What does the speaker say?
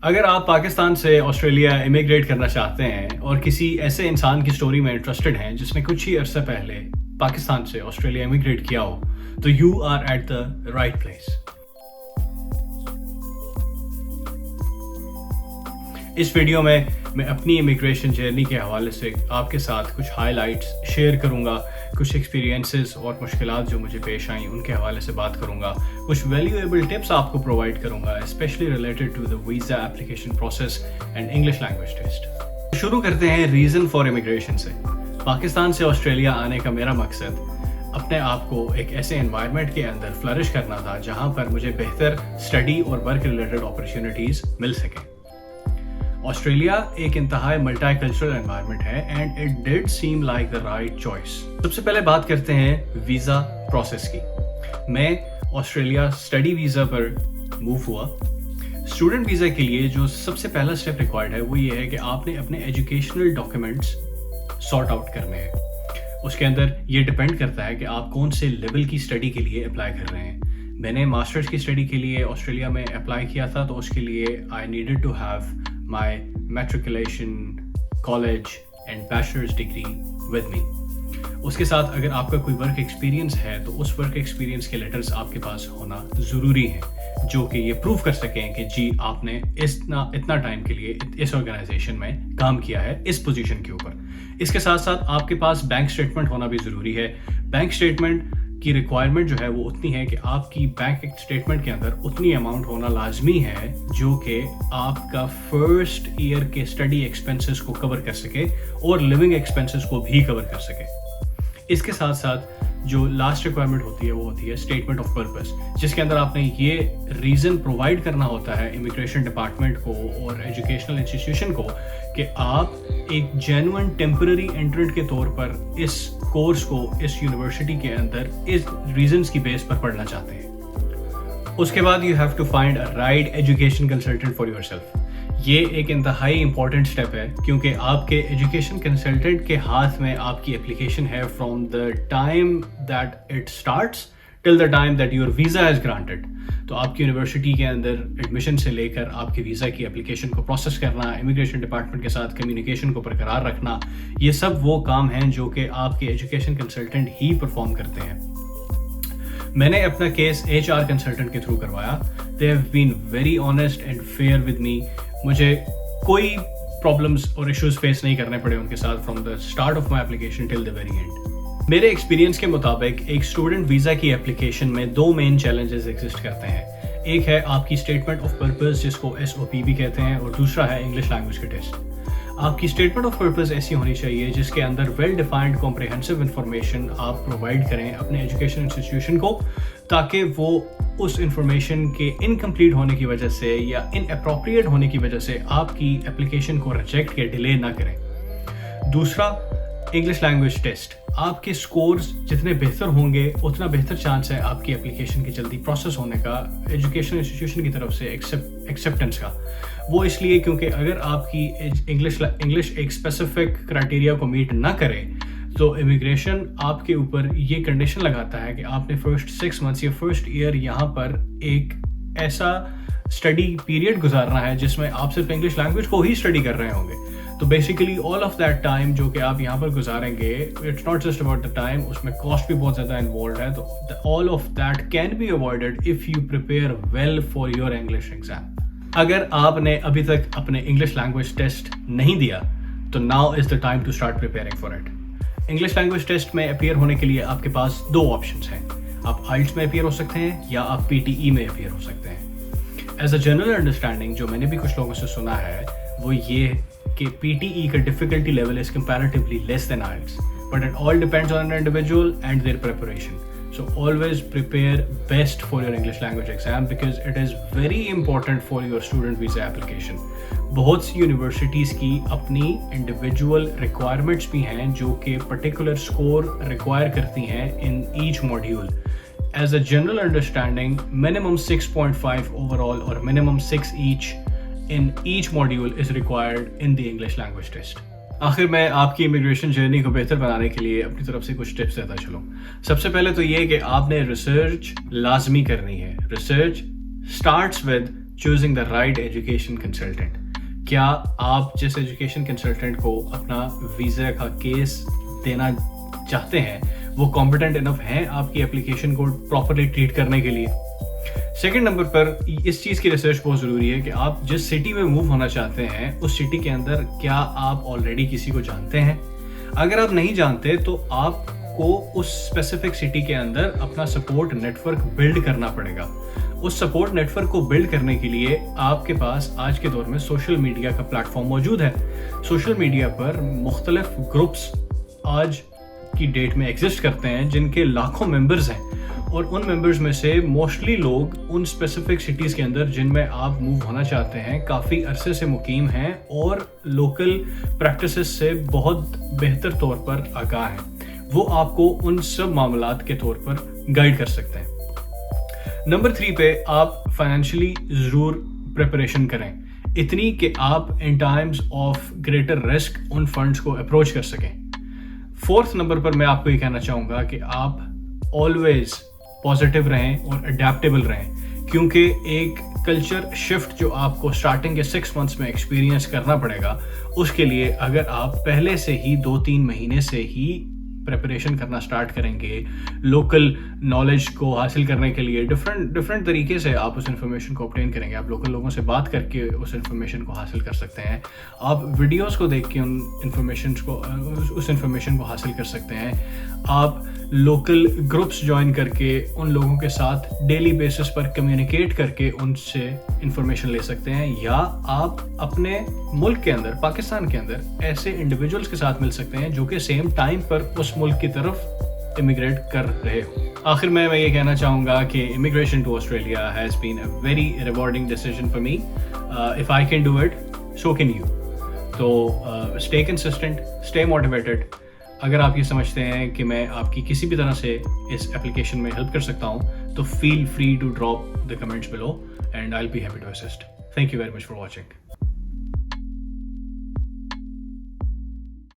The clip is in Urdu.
اگر آپ پاکستان سے آسٹریلیا امیگریٹ کرنا چاہتے ہیں اور کسی ایسے انسان کی سٹوری میں انٹرسٹڈ ہیں جس نے کچھ ہی عرصہ پہلے پاکستان سے آسٹریلیا امیگریٹ کیا ہو تو you are at the right place. اس ویڈیو میں اپنی امیگریشن جرنی کے حوالے سے آپ کے ساتھ کچھ ہائی لائٹس شیئر کروں گا, کچھ ایکسپیرینسز اور مشکلات جو مجھے پیش آئیں ان کے حوالے سے بات کروں گا, کچھ ویلیویبل ٹپس آپ کو پرووائڈ کروں گا specially related to the visa application process and English language test. شروع کرتے ہیں ریزن فار امیگریشن سے. پاکستان سے آسٹریلیا آنے کا میرا مقصد اپنے آپ کو ایک ایسے انوائرمنٹ کے اندر فلرش کرنا تھا جہاں پر مجھے بہتر اسٹڈی اور ورک ریلیٹڈ اپرچونیٹیز مل سکیں. آسٹریلیا ایک انتہائی ملٹی کلچرل انوائرمنٹ ہے and it did seem like the right choice. سب سے پہلے بات کرتے ہیں ویزا پروسیس کی. میں آسٹریلیا اسٹڈی ویزا پر موو ہوا. اسٹوڈنٹ ویزا کے لیے جو سب سے پہلا اسٹیپ ریکوائرڈ ہے وہ یہ ہے کہ آپ نے اپنے ایجوکیشنل ڈاکیومنٹس سارٹ آؤٹ کرنے ہیں. اس کے اندر یہ ڈپینڈ کرتا ہے کہ آپ کون سے لیول کی اسٹڈی کے لیے اپلائی کر رہے ہیں. میں نے ماسٹرز کی اسٹڈی کے لیے آسٹریلیا میں اپلائی کیا تھا تو اس کے لیے I needed to have my matriculation, college and bachelor's degree with me. اس کے ساتھ اگر آپ کا کوئی ورک ایکسپیرینس ہے تو اس ورک ایکسپیرینس کے لیٹرز آپ کے پاس ہونا ضروری ہیں جو کہ یہ پروف کر سکیں کہ جی آپ نے اتنا ٹائم کے لیے اس آرگنائزیشن میں کام کیا ہے اس پوزیشن کے اوپر. اس کے ساتھ ساتھ آپ کے پاس بینک اسٹیٹمنٹ ہونا بھی ضروری ہے. بینک اسٹیٹمنٹ کی ریکوائرمنٹ جو ہے وہ اتنی ہے کہ آپ کی بینک اسٹیٹمنٹ کے اندر اتنی اماؤنٹ ہونا لازمی ہے جو کہ آپ کا فرسٹ ایئر کے اسٹڈی ایکسپینسز کو کور کر سکے اور لیونگ ایکسپینسز کو بھی کور کر سکے. اس کے ساتھ ساتھ جو لاسٹ ریکوائرمنٹ ہوتی ہے وہ ہوتی ہے اسٹیٹمنٹ آف پرپز, جس کے اندر آپ نے یہ ریزن پرووائڈ کرنا ہوتا ہے امیگریشن ڈپارٹمنٹ کو اور ایجوکیشنل انسٹیٹیوشن کو کہ آپ ایک جینوئن ٹیمپرری انٹرنٹ کے طور پر اس کورس کو اس یونیورسٹی کے اندر اس ریزنس کی بیس پر پڑھنا چاہتے ہیں. اس کے بعد you have to find a right education consultant for yourself. یہ ایک انتہائی امپورٹنٹ اسٹیپ ہے کیونکہ آپ کے ایجوکیشن کنسلٹنٹ کے ہاتھ میں آپ کی اپلیکیشن ہے from the time that it starts till the time that your visa is granted. تو آپ کی یونیورسٹی کے اندر ایڈمیشن سے لے کر آپ کے ویزا کی اپلیکیشن کو پروسیس کرنا, امیگریشن ڈپارٹمنٹ کے ساتھ کمیونیکیشن کو برقرار رکھنا, یہ سب وہ کام ہیں جو کہ آپ کے ایجوکیشن کنسلٹنٹ ہی پرفارم کرتے ہیں. میں نے اپنا کیس HR کنسلٹنٹ کے تھرو کروایا. They have been very honest and fair with me. مجھے کوئی پرابلمس اور ایشوز فیس نہیں کرنے پڑے ان کے ساتھ from the start of my application till the very and. میرے ایکسپیرینس کے مطابق ایک اسٹوڈنٹ ویزا کی اپلیکیشن میں 2 مین چیلنجز ایگزسٹ کرتے ہیں. ایک ہے آپ کی اسٹیٹمنٹ آف پرپز جس کو SOP بھی کہتے ہیں, اور دوسرا ہے انگلش لینگویج کا ٹیسٹ. آپ کی اسٹیٹمنٹ آف پرپز ایسی ہونی چاہیے جس کے اندر ویل ڈیفائنڈ کمپریہنسو انفارمیشن آپ پرووائڈ کریں اپنے ایجوکیشن انسٹیٹیوشن کو تاکہ وہ اس انفارمیشن کے انکمپلیٹ ہونے کی وجہ سے یا ان اپروپریٹ ہونے کی وجہ سے آپ کی اپلیکیشن کو ریجیکٹ کے ڈیلے نہ کریں. دوسرا انگلش لینگویج ٹیسٹ. آپ کے سکورز جتنے بہتر ہوں گے اتنا بہتر چانس ہے آپ کی اپلیکیشن کی جلدی پروسیس ہونے کا ایجوکیشن انسٹیٹیوشن کی طرف سے ایکسیپٹنس کا. وہ اس لیے کیونکہ اگر آپ کی انگلش ایک اسپیسیفک کرائٹیریا کو میٹ نہ کرے تو امیگریشن آپ کے اوپر یہ کنڈیشن لگاتا ہے کہ آپ نے فرسٹ 6 months یا فرسٹ ایئر یہاں پر ایک ایسا اسٹڈی پیریڈ گزارنا ہے جس میں آپ صرف انگلش لینگویج کو ہی اسٹڈی کر رہے ہوں گے. تو basically all of that time جو کہ آپ یہاں پر گزاریں گے it's not just about the time, اس میں کاسٹ بھی بہت زیادہ انوالوڈ ہے. تو all of that can be avoided if you prepare well for your English exam. اگر آپ نے ابھی تک اپنے انگلش لینگویج ٹیسٹ نہیں دیا تو now is the time to start preparing for it. English language test میں اپیئر ہونے کے لیے آپ کے پاس 2 آپشنس ہیں. آپ IELTS میں اپیئر ہو سکتے ہیں یا آپ PTE میں اپیئر ہو سکتے ہیں. ایز اے جنرل انڈرسٹینڈنگ جو میں نے بھی کچھ لوگوں سے سنا ہے وہ یہ کہ PTE کا difficulty level is comparatively less than IELTS, but it all depends on an individual and their preparation. So always prepare best for your English language exam because it is very important for your student visa application. بہت سی یونیورسٹیز کی اپنی انڈیویجول ریکوائرمنٹس بھی ہیں جو کہ پرٹیکولر اسکور ریکوائر کرتی ہیں in each module. As a general understanding minimum 6.5 overall اور minimum 6 each in each module is required in the English language test. آخر میں آپ کی امیگریشن جرنی کو بہتر بنانے کے لیے اپنی طرف سے کچھ ٹپس دیتا چلوں. سب سے پہلے تو یہ کہ آپ نے ریسرچ لازمی کرنی ہے. Research starts with choosing the right education consultant. کیا آپ جس ایجوکیشن کنسلٹنٹ کو اپنا ویزا کا کیس دینا چاہتے ہیں وہ کمپیٹنٹ انف ہیں آپ کی اپلیکیشن کو پراپرلی ٹریٹ کرنے کے لیے؟ سیکنڈ نمبر پر اس چیز کی ریسرچ بہت ضروری ہے کہ آپ جس سٹی میں موو ہونا چاہتے ہیں اس سٹی کے اندر کیا آپ آلریڈی کسی کو جانتے ہیں؟ اگر آپ نہیں جانتے تو آپ کو اس اسپیسیفک سٹی کے اندر اپنا سپورٹ نیٹ ورک بلڈ کرنا پڑے گا. اس سپورٹ نیٹ ورک کو بلڈ کرنے کے لیے آپ کے پاس آج کے دور میں سوشل میڈیا کا پلیٹ فارم موجود ہے. سوشل میڈیا پر مختلف گروپس آج کی ڈیٹ میں ایگزسٹ کرتے ہیں جن کے لاکھوں ممبرز ہیں, اور ان ممبرز میں سے موسٹلی لوگ ان اسپیسیفک سٹیز کے اندر جن میں آپ موو ہونا چاہتے ہیں کافی عرصے سے مقیم ہیں اور لوکل پریکٹسز سے بہت بہتر طور پر آگاہ ہیں. وہ آپ کو ان سب معاملات کے طور پر گائیڈ کر سکتے ہیں. نمبر 3 پہ آپ فائنینشلی ضرور پریپریشن کریں, اتنی کہ آپ in times of greater risk ان فنڈز کو اپروچ کر سکیں. 4 نمبر پر میں آپ کو یہ کہنا چاہوں گا کہ آپ آلویز پازیٹیو رہیں اور اڈیپٹیبل رہیں, کیونکہ ایک کلچر شفٹ جو آپ کو اسٹارٹنگ کے 6 منتھس میں ایکسپیرینس کرنا پڑے گا, اس کے لیے اگر آپ پہلے سے ہی 2-3 مہینے سے ہی پریپریشن کرنا سٹارٹ کریں گے, لوکل نالج کو حاصل کرنے کے لیے ڈفرینٹ طریقے سے آپ اس انفارمیشن کو obtain کریں گے. آپ لوکل لوگوں سے بات کر کے اس انفارمیشن کو حاصل کر سکتے ہیں, آپ ویڈیوز کو دیکھ کے اس انفارمیشن کو حاصل کر سکتے ہیں, آپ لوکل گروپس جوائن کر کے ان لوگوں کے ساتھ ڈیلی بیسس پر کمیونیکیٹ کر کے ان سے انفارمیشن لے سکتے ہیں, یا آپ اپنے ملک کے اندر پاکستان کے اندر ایسے انڈیویجولس کے ساتھ مل سکتے ہیں جو کہ سیم ٹائم پر اس ملک کی طرف امیگریٹ کر رہے ہوں. آخر میں یہ کہنا چاہوں گا کہ immigration to Australia has been a very rewarding decision for me. If I can do it so can you. تو اسٹے کنسسٹنٹ, اسٹے موٹیویٹڈ. اگر آپ یہ سمجھتے ہیں کہ میں آپ کی کسی بھی طرح سے اس اپلیکیشن میں ہیلپ کر سکتا ہوں تو feel free to drop the comments below and I will be happy to assist. Thank you very much for watching.